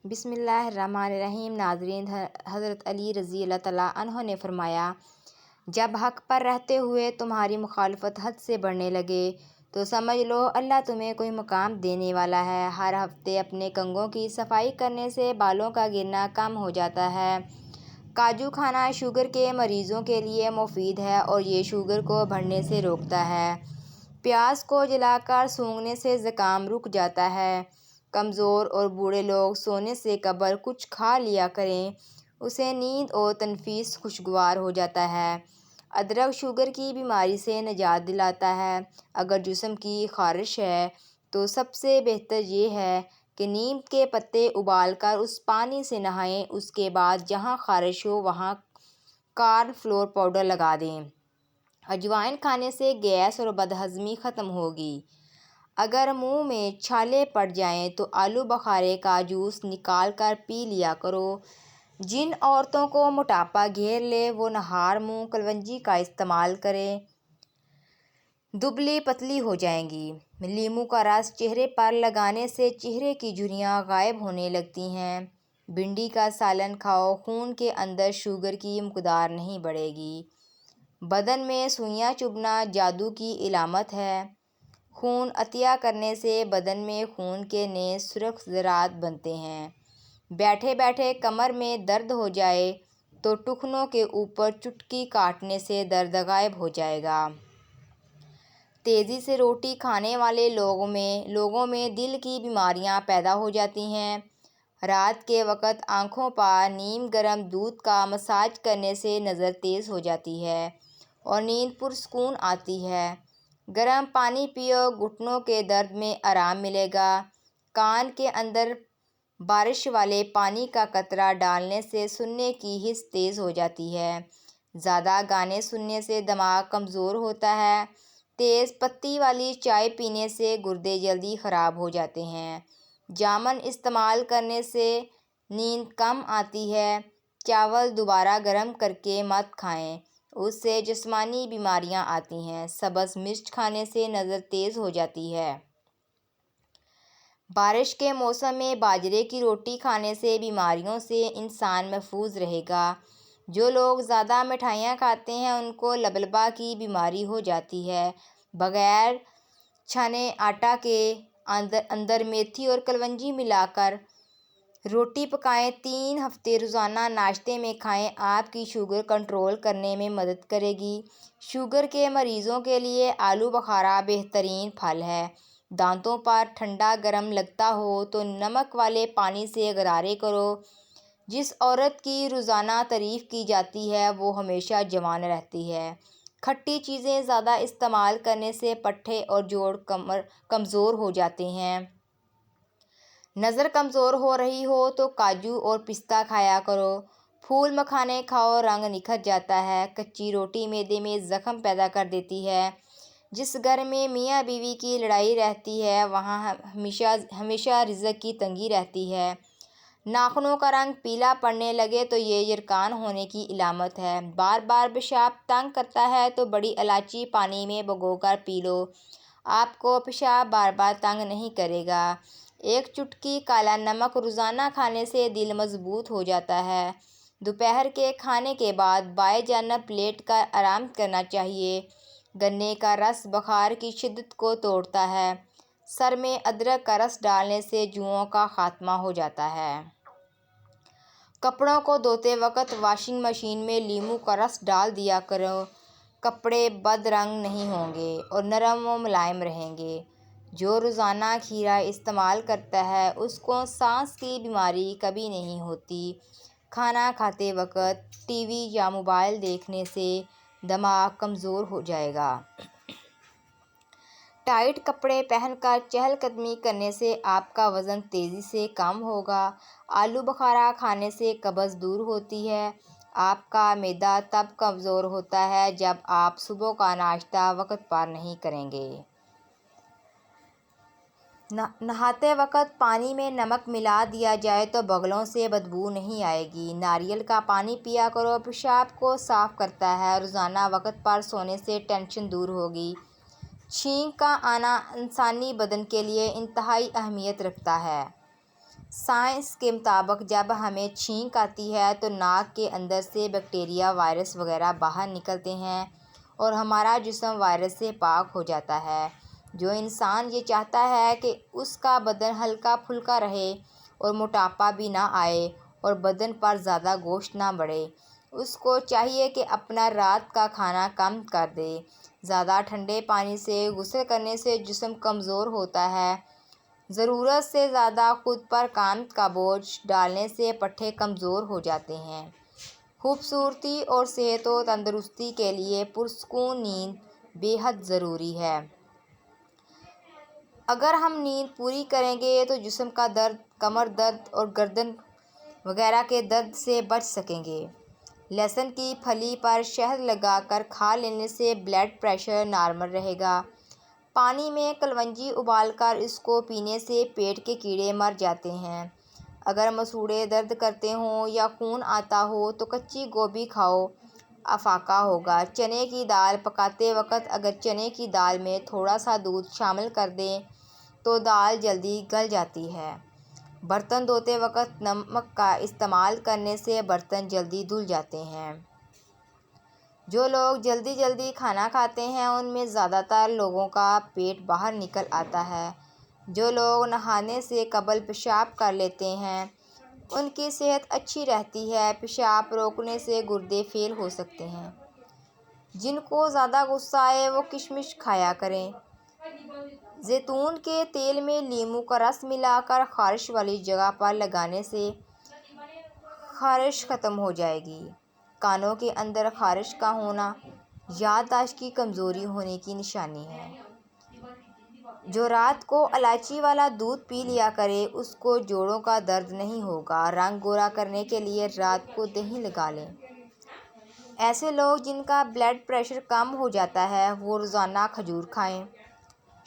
بسم اللہ الرحمن الرحیم۔ ناظرین، حضرت علی رضی اللہ تعالیٰ عنہ نے فرمایا، جب حق پر رہتے ہوئے تمہاری مخالفت حد سے بڑھنے لگے تو سمجھ لو اللہ تمہیں کوئی مقام دینے والا ہے۔ ہر ہفتے اپنے کنگھوں کی صفائی کرنے سے بالوں کا گرنا کم ہو جاتا ہے۔ کاجو کھانا شوگر کے مریضوں کے لیے مفید ہے اور یہ شوگر کو بڑھنے سے روکتا ہے۔ پیاز کو جلا کر سونگھنے سے زکام رک جاتا ہے۔ کمزور اور بوڑھے لوگ سونے سے قبل کچھ کھا لیا کریں، اسے نیند اور تنفس خوشگوار ہو جاتا ہے۔ ادرک شوگر کی بیماری سے نجات دلاتا ہے۔ اگر جسم کی خارش ہے تو سب سے بہتر یہ ہے کہ نیم کے پتے ابال کر اس پانی سے نہائیں، اس کے بعد جہاں خارش ہو وہاں کارن فلور پاؤڈر لگا دیں۔ اجوائن کھانے سے گیس اور بدہضمی ختم ہوگی۔ اگر منہ میں چھالے پڑ جائیں تو آلو بخارے کا جوس نکال کر پی لیا کرو۔ جن عورتوں کو موٹاپا گھیر لے وہ نہار منہ کلونجی کا استعمال کریں، دبلی پتلی ہو جائیں گی۔ لیموں کا رس چہرے پر لگانے سے چہرے کی جھریاں غائب ہونے لگتی ہیں۔ بھنڈی کا سالن کھاؤ، خون کے اندر شوگر کی مقدار نہیں بڑھے گی۔ بدن میں سوئیاں چبھنا جادو کی علامت ہے۔ خون عطیہ کرنے سے بدن میں خون کے نئے سرخ ذرات بنتے ہیں۔ بیٹھے بیٹھے کمر میں درد ہو جائے تو ٹخنوں کے اوپر چٹکی کاٹنے سے درد غائب ہو جائے گا۔ تیزی سے روٹی کھانے والے لوگوں میں دل کی بیماریاں پیدا ہو جاتی ہیں۔ رات کے وقت آنکھوں پر نیم گرم دودھ کا مساج کرنے سے نظر تیز ہو جاتی ہے اور نیند پرسکون آتی ہے۔ گرم پانی پیو، گھٹنوں کے درد میں آرام ملے گا۔ کان کے اندر بارش والے پانی کا قطرہ ڈالنے سے سننے کی حس تیز ہو جاتی ہے۔ زیادہ گانے سننے سے دماغ کمزور ہوتا ہے۔ تیز پتی والی چائے پینے سے گردے جلدی خراب ہو جاتے ہیں۔ جامن استعمال کرنے سے نیند کم آتی ہے۔ چاول دوبارہ گرم کرکے مت کھائیں، اس سے جسمانی بیماریاں آتی ہیں۔ سبز مرچ کھانے سے نظر تیز ہو جاتی ہے۔ بارش کے موسم میں باجرے کی روٹی کھانے سے بیماریوں سے انسان محفوظ رہے گا۔ جو لوگ زیادہ مٹھائیاں کھاتے ہیں ان کو لبلبہ کی بیماری ہو جاتی ہے۔ بغیر چھنے آٹا کے اندر میتھی اور کلونجی ملا کر روٹی پکائیں، 3 ہفتے روزانہ ناشتے میں کھائیں، آپ کی شوگر کنٹرول کرنے میں مدد کرے گی۔ شوگر کے مریضوں کے لیے آلو بخارا بہترین پھل ہے۔ دانتوں پر ٹھنڈا گرم لگتا ہو تو نمک والے پانی سے غرارے کرو۔ جس عورت کی روزانہ تعریف کی جاتی ہے وہ ہمیشہ جوان رہتی ہے۔ کھٹی چیزیں زیادہ استعمال کرنے سے پٹھے اور جوڑ کمزور ہو جاتے ہیں۔ نظر کمزور ہو رہی ہو تو کاجو اور پستہ کھایا کرو۔ پھول مکھانے کھاؤ، رنگ نکھر جاتا ہے۔ کچی روٹی معدے میں زخم پیدا کر دیتی ہے۔ جس گھر میں میاں بیوی کی لڑائی رہتی ہے وہاں ہمیشہ رزق کی تنگی رہتی ہے۔ ناخنوں کا رنگ پیلا پڑنے لگے تو یہ یرقان ہونے کی علامت ہے۔ بار بار پیشاب تنگ کرتا ہے تو بڑی الائچی پانی میں بھگو کر پی لو، آپ کو پیشاب بار بار تنگ نہیں کرے گا۔ ایک چٹکی کالا نمک روزانہ کھانے سے دل مضبوط ہو جاتا ہے۔ دوپہر کے کھانے کے بعد بائیں جانب لیٹ کر آرام کرنا چاہیے۔ گنے کا رس بخار کی شدت کو توڑتا ہے۔ سر میں ادرک کا رس ڈالنے سے جوؤں کا خاتمہ ہو جاتا ہے۔ کپڑوں کو دھوتے وقت واشنگ مشین میں لیموں کا رس ڈال دیا کرو، کپڑے بد رنگ نہیں ہوں گے اور نرم و ملائم رہیں گے۔ جو روزانہ کھیرا استعمال کرتا ہے اس کو سانس کی بیماری کبھی نہیں ہوتی۔ کھانا کھاتے وقت ٹی وی یا موبائل دیکھنے سے دماغ کمزور ہو جائے گا۔ ٹائٹ کپڑے پہن کر چہل قدمی کرنے سے آپ کا وزن تیزی سے کم ہوگا۔ آلو بخارا کھانے سے قبض دور ہوتی ہے۔ آپ کا معدہ تب کمزور ہوتا ہے جب آپ صبح کا ناشتہ وقت پر نہیں کریں گے۔ نہاتے وقت پانی میں نمک ملا دیا جائے تو بغلوں سے بدبو نہیں آئے گی۔ ناریل کا پانی پیا کرو، پیشاب کو صاف کرتا ہے۔ روزانہ وقت پر سونے سے ٹینشن دور ہوگی۔ چھینک کا آنا انسانی بدن کے لیے انتہائی اہمیت رکھتا ہے۔ سائنس کے مطابق جب ہمیں چھینک آتی ہے تو ناک کے اندر سے بیکٹیریا، وائرس وغیرہ باہر نکلتے ہیں اور ہمارا جسم وائرس سے پاک ہو جاتا ہے۔ جو انسان یہ چاہتا ہے کہ اس کا بدن ہلکا پھلکا رہے اور موٹاپا بھی نہ آئے اور بدن پر زیادہ گوشت نہ بڑھے، اس کو چاہیے کہ اپنا رات کا کھانا کم کر دے۔ زیادہ ٹھنڈے پانی سے غسل کرنے سے جسم کمزور ہوتا ہے۔ ضرورت سے زیادہ خود پر کام کا بوجھ ڈالنے سے پٹھے کمزور ہو جاتے ہیں۔ خوبصورتی اور صحت و تندرستی کے لیے پرسکون نیند بے حد ضروری ہے۔ اگر ہم نیند پوری کریں گے تو جسم کا درد، کمر درد اور گردن وغیرہ کے درد سے بچ سکیں گے۔ لہسن کی پھلی پر شہد لگا کر کھا لینے سے بلڈ پریشر نارمل رہے گا۔ پانی میں کلونجی ابال کر اس کو پینے سے پیٹ کے کیڑے مر جاتے ہیں۔ اگر مسوڑھے درد کرتے ہوں یا خون آتا ہو تو کچی گوبھی کھاؤ، افاقہ ہوگا۔ چنے کی دال پکاتے وقت اگر چنے کی دال میں تھوڑا سا دودھ شامل کر دیں تو دال جلدی گل جاتی ہے۔ برتن دھوتے وقت نمک کا استعمال کرنے سے برتن جلدی دھل جاتے ہیں۔ جو لوگ جلدی جلدی کھانا کھاتے ہیں ان میں زیادہ تر لوگوں کا پیٹ باہر نکل آتا ہے۔ جو لوگ نہانے سے قبل پیشاب کر لیتے ہیں ان کی صحت اچھی رہتی ہے۔ پیشاب روکنے سے گردے فیل ہو سکتے ہیں۔ جن کو زیادہ غصہ آئے وہ کشمش کھایا کریں۔ زیتون کے تیل میں لیموں کا رس ملا کر خارش والی جگہ پر لگانے سے خارش ختم ہو جائے گی۔ کانوں کے اندر خارش کا ہونا یادداشت کی کمزوری ہونے کی نشانی ہے۔ جو رات کو الائچی والا دودھ پی لیا کرے اس کو جوڑوں کا درد نہیں ہوگا۔ رنگ گورا کرنے کے لیے رات کو دہی لگا لیں۔ ایسے لوگ جن کا بلڈ پریشر کم ہو جاتا ہے وہ روزانہ کھجور کھائیں۔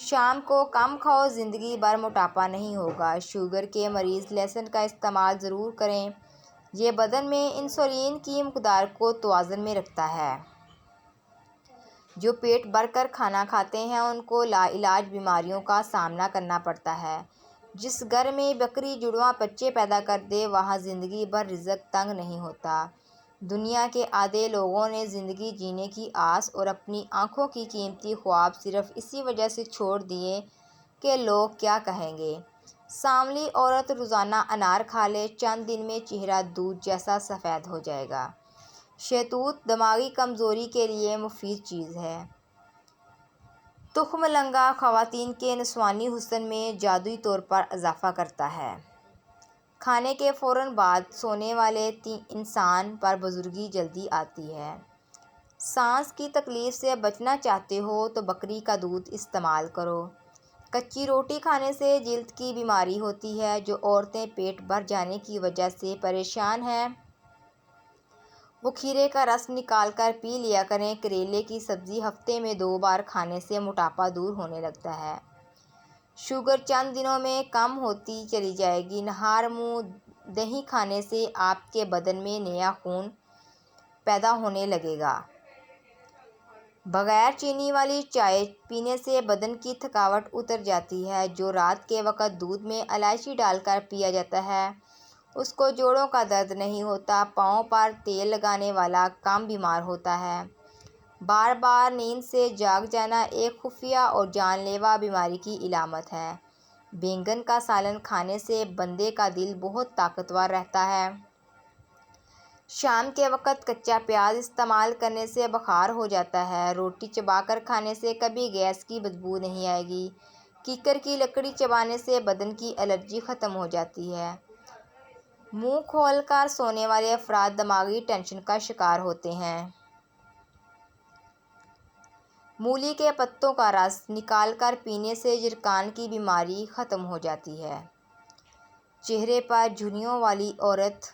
شام کو کم کھاؤ، زندگی بھر موٹاپا نہیں ہوگا۔ شوگر کے مریض لہسن کا استعمال ضرور کریں۔ یہ بدن میں انسولین کی مقدار کو توازن میں رکھتا ہے۔ جو پیٹ بھر کر کھانا کھاتے ہیں ان کو لاعلاج بیماریوں کا سامنا کرنا پڑتا ہے۔ جس گھر میں بکری جڑواں بچے پیدا کر دے وہاں زندگی بھر رزق تنگ نہیں ہوتا۔ دنیا کے آدھے لوگوں نے زندگی جینے کی آس اور اپنی آنکھوں کی قیمتی خواب صرف اسی وجہ سے چھوڑ دیے کہ لوگ کیا کہیں گے۔ سانولی عورت روزانہ انار کھا لے، چند دن میں چہرہ دودھ جیسا سفید ہو جائے گا۔ شہتوت دماغی کمزوری کے لیے مفید چیز ہے۔ تخم لنگا خواتین کے نسوانی حسن میں جادوئی طور پر اضافہ کرتا ہے۔ کھانے کے فوراً بعد سونے والے انسان پر بزرگی جلدی آتی ہے۔ سانس کی تکلیف سے بچنا چاہتے ہو تو بکری کا دودھ استعمال کرو۔ کچی روٹی کھانے سے جلد کی بیماری ہوتی ہے۔ جو عورتیں پیٹ بھر جانے کی وجہ سے پریشان ہیں وہ کھیرے کا رس نکال کر پی لیا کریں۔ کریلے کی سبزی ہفتے میں 2 بار کھانے سے موٹاپا دور ہونے لگتا ہے۔ شوگر چند دنوں میں کم ہوتی چلی جائے گی۔ نہار منہ دہی کھانے سے آپ کے بدن میں نیا خون پیدا ہونے لگے گا۔ بغیر چینی والی چائے پینے سے بدن کی تھکاوٹ اتر جاتی ہے۔ جو رات کے وقت دودھ میں الائچی ڈال کر پیا جاتا ہے اس کو جوڑوں کا درد نہیں ہوتا۔ پاؤں پر تیل لگانے والا کم بیمار ہوتا ہے۔ بار بار نیند سے جاگ جانا ایک خفیہ اور جان لیوا بیماری کی علامت ہے۔ بینگن کا سالن کھانے سے بندے کا دل بہت طاقتور رہتا ہے۔ شام کے وقت کچا پیاز استعمال کرنے سے بخار ہو جاتا ہے۔ روٹی چبا کر کھانے سے کبھی گیس کی بدبو نہیں آئے گی۔ کیکر کی لکڑی چبانے سے بدن کی الرجی ختم ہو جاتی ہے۔ منہ کھول کر سونے والے افراد دماغی ٹینشن کا شکار ہوتے ہیں۔ مولی کے پتوں کا رس نکال کر پینے سے جرثومہ کی بیماری ختم ہو جاتی ہے۔ چہرے پر جھریوں والی عورت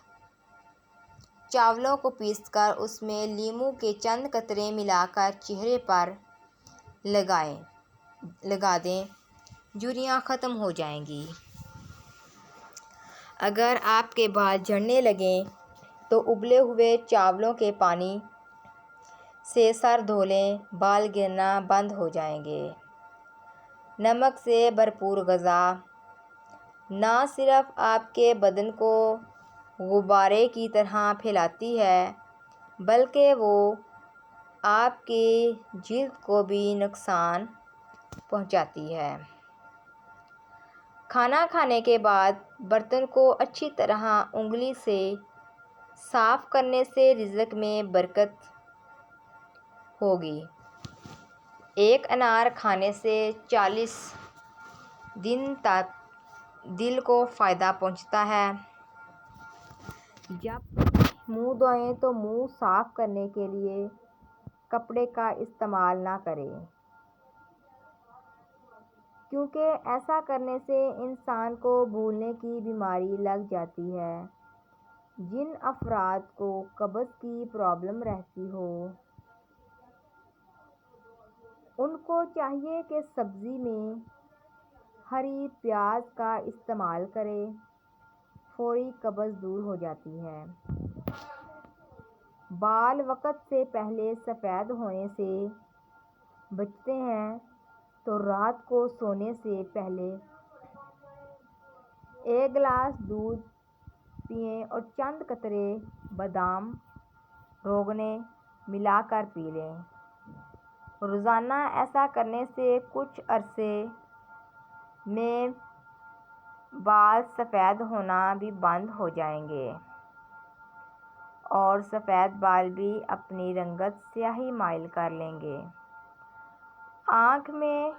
چاولوں کو پیس کر اس میں لیموں کے چند قطرے ملا کر چہرے پر لگا دیں، جھریاں ختم ہو جائیں گی۔ اگر آپ کے بال جھڑنے لگیں تو ابلے ہوئے چاولوں کے پانی سے سر دھو لیں، بال گرنا بند ہو جائیں گے۔ نمک سے بھرپور غذا نہ صرف آپ کے بدن کو غبارے کی طرح پھیلاتی ہے بلکہ وہ آپ کی جلد کو بھی نقصان پہنچاتی ہے۔ کھانا کھانے کے بعد برتن کو اچھی طرح انگلی سے صاف کرنے سے رزق میں برکت ہوگی۔ ایک انار کھانے سے 40 دن تک دل کو فائدہ پہنچتا ہے۔ جب منہ دھوئیں تو منہ صاف کرنے کے لیے کپڑے کا استعمال نہ کریں، کیونکہ ایسا کرنے سے انسان کو بھولنے کی بیماری لگ جاتی ہے۔ جن افراد کو قبض کی پرابلم رہتی ہو ان کو چاہیے کہ سبزی میں ہری پیاز کا استعمال کریں، فوری قبض دور ہو جاتی ہے۔ بال وقت سے پہلے سفید ہونے سے بچتے ہیں تو رات کو سونے سے پہلے ایک گلاس دودھ پئیں اور چند قطرے بادام روغن ملا کر پی لیں۔ روزانہ ایسا کرنے سے کچھ عرصے میں بال سفید ہونا بھی بند ہو جائیں گے اور سفید بال بھی اپنی رنگت سیاہی مائل کر لیں گے۔ آنکھ میں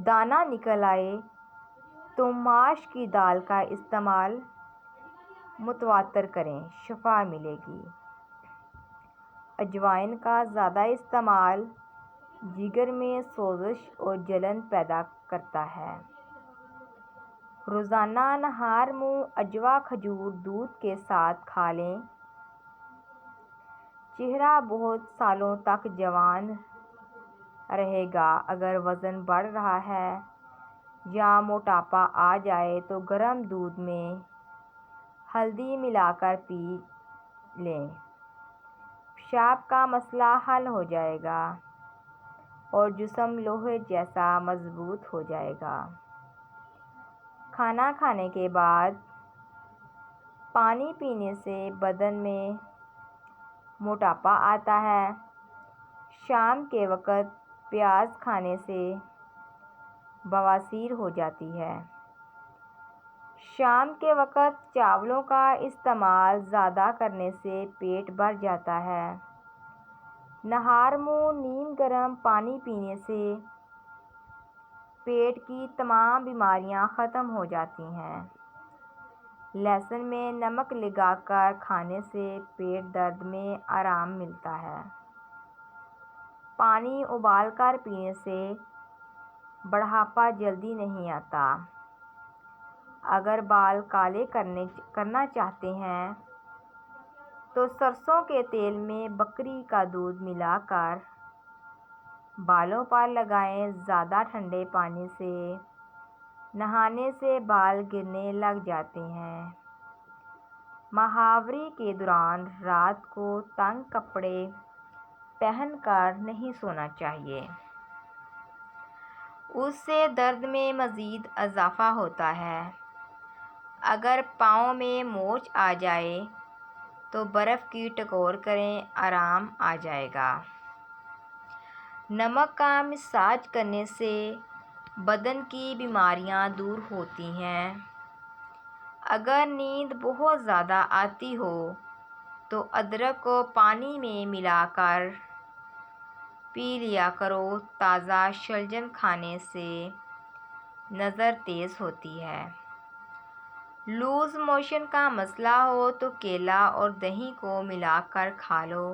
دانہ نکل آئے تو ماش کی دال کا استعمال متواتر کریں، شفا ملے گی۔ اجوائن کا زیادہ استعمال جگر میں سوزش اور جلن پیدا کرتا ہے۔ روزانہ نہار منہ اجوا کھجور دودھ کے ساتھ کھا لیں۔ چہرہ بہت سالوں تک جوان رہے گا۔ اگر وزن بڑھ رہا ہے یا موٹاپا آ جائے تو گرم دودھ میں ہلدی ملا کر پی لیں، پیشاب کا مسئلہ حل ہو جائے گا اور جسم لوہے جیسا مضبوط ہو جائے گا۔ کھانا کھانے کے بعد پانی پینے سے بدن میں موٹاپا آتا ہے۔ شام کے وقت پیاز کھانے سے بواسیر ہو جاتی ہے۔ شام کے وقت چاولوں کا استعمال زیادہ کرنے سے پیٹ بھر جاتا ہے۔ نہار منہ نیم گرم پانی پینے سے پیٹ کی تمام بیماریاں ختم ہو جاتی ہیں۔ لہسن میں نمک لگا کر کھانے سے پیٹ درد میں آرام ملتا ہے۔ پانی ابال کر پینے سے بڑھاپا جلدی نہیں آتا۔ اگر بال کالے کرنا چاہتے ہیں تو سرسوں کے تیل میں بکری کا دودھ ملا کر بالوں پر لگائیں۔ زیادہ ٹھنڈے پانی سے نہانے سے بال گرنے لگ جاتے ہیں۔ ماہواری کے دوران رات کو تنگ کپڑے پہن کر نہیں سونا چاہیے، اس سے درد میں مزید اضافہ ہوتا ہے۔ اگر پاؤں میں موچ آ جائے تو برف کی ٹکور کریں، آرام آ جائے گا۔ نمک کا مساج کرنے سے بدن کی بیماریاں دور ہوتی ہیں۔ اگر نیند بہت زیادہ آتی ہو تو ادرک کو پانی میں ملا کر پی لیا کرو۔ تازہ شلجم کھانے سے نظر تیز ہوتی ہے۔ لوز موشن کا مسئلہ ہو تو کیلا اور دہی کو ملا کر کھا لو۔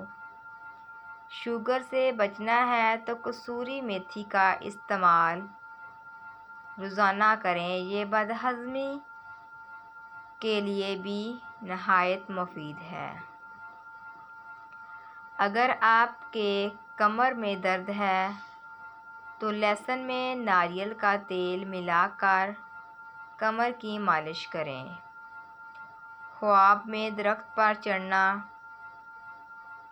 شوگر سے بچنا ہے تو کسوری میتھی کا استعمال روزانہ کریں، یہ بدہضمی کے لیے بھی نہایت مفید ہے۔ اگر آپ کے کمر میں درد ہے تو لہسن میں ناریل کا تیل ملا کر کمر کی مالش کریں۔ خواب میں درخت پر چڑھنا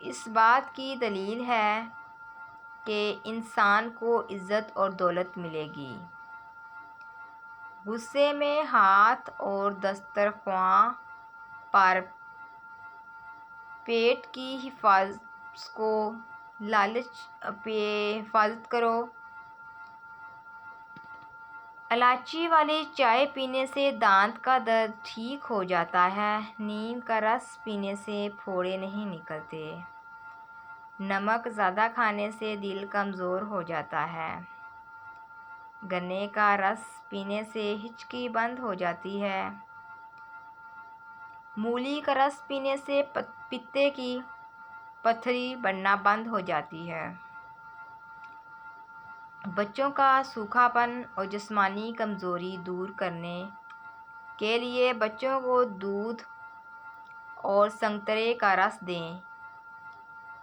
اس بات کی دلیل ہے کہ انسان کو عزت اور دولت ملے گی۔ غصے میں ہاتھ اور دسترخواں پر پیٹ کی حفاظت کرو۔ الائچی والی چائے پینے سے دانت کا درد ٹھیک ہو جاتا ہے۔ نیم کا رس پینے سے پھوڑے نہیں نکلتے۔ نمک زیادہ کھانے سے دل کمزور ہو جاتا ہے۔ گنے کا رس پینے سے ہچکی بند ہو جاتی ہے۔ مولی کا رس پینے سے پتے کی پتھری بننا بند ہو جاتی ہے۔ بچوں کا سوکھا پن اور جسمانی کمزوری دور کرنے کے لیے بچوں کو دودھ اور سنترے کا رس دیں۔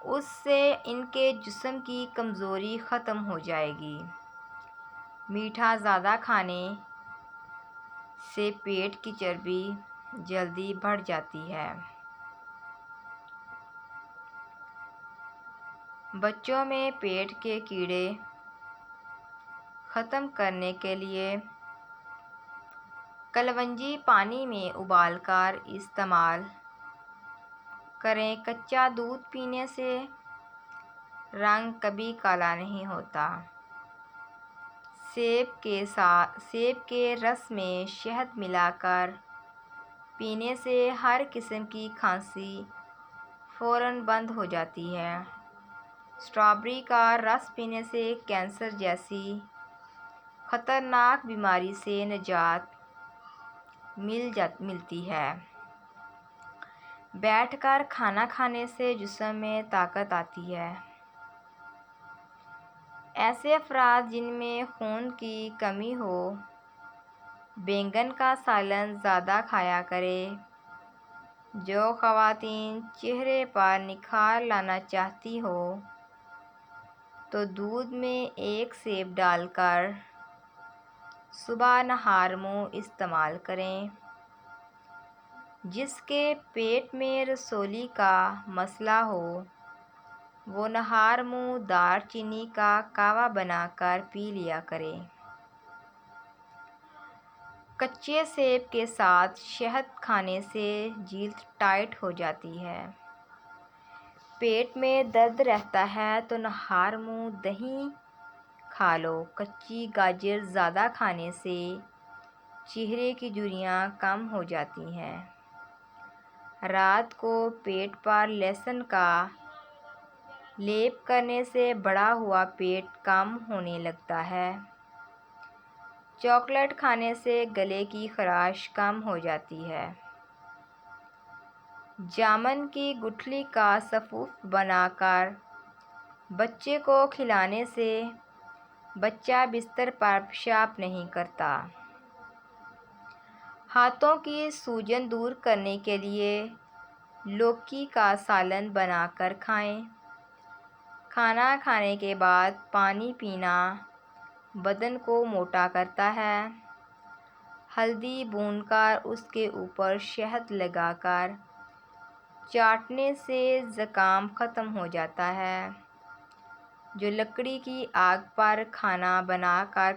اس سے ان کے جسم کی کمزوری ختم ہو جائے گی۔ میٹھا زیادہ کھانے سے پیٹ کی چربی جلدی بڑھ جاتی ہے۔ بچوں میں پیٹ کے کیڑے ختم کرنے کے لیے کلونجی پانی میں ابال کر استعمال کریں۔ کچا دودھ پینے سے رنگ کبھی کالا نہیں ہوتا۔ سیب کے رس میں شہد ملا کر پینے سے ہر قسم کی کھانسی فوراً بند ہو جاتی ہے۔ اسٹرابیری کا رس پینے سے کینسر جیسی خطرناک بیماری سے نجات ملتی ہے۔ بیٹھ کر کھانا کھانے سے جسم میں طاقت آتی ہے۔ ایسے افراد جن میں خون کی کمی ہو بینگن کا سالن زیادہ کھایا کریں۔ جو خواتین چہرے پر نکھار لانا چاہتی ہوں تو دودھ میں ایک سیب ڈال کر صبح نہار منہ استعمال کریں۔ جس کے پیٹ میں رسولی کا مسئلہ ہو وہ نہار منہ دار چینی کا قہوہ بنا کر پی لیا کرے۔ کچے سیب کے ساتھ شہد کھانے سے جلد ٹائٹ ہو جاتی ہے۔ پیٹ میں درد رہتا ہے تو نہار منہ دہی کھا لو۔ کچی گاجر زیادہ کھانے سے چہرے کی جھریاں کم ہو جاتی ہیں۔ رات کو پیٹ پر لہسن کا لیپ کرنے سے بڑھا ہوا پیٹ کم ہونے لگتا ہے۔ چاکلیٹ کھانے سے گلے کی خراش کم ہو جاتی ہے۔ جامن کی گٹھلی کا سفوف بنا کر بچے کو کھلانے سے بچہ بستر پر پیشاب نہیں کرتا۔ ہاتھوں کی سوجن دور کرنے کے لیے لوکی کا سالن بنا کر کھائیں۔ کھانا کھانے کے بعد پانی پینا بدن کو موٹا کرتا ہے۔ ہلدی بھون کر اس کے اوپر شہد لگا کر چاٹنے سے زکام ختم ہو جاتا ہے۔ جو لکڑی کی آگ پر کھانا بنا کر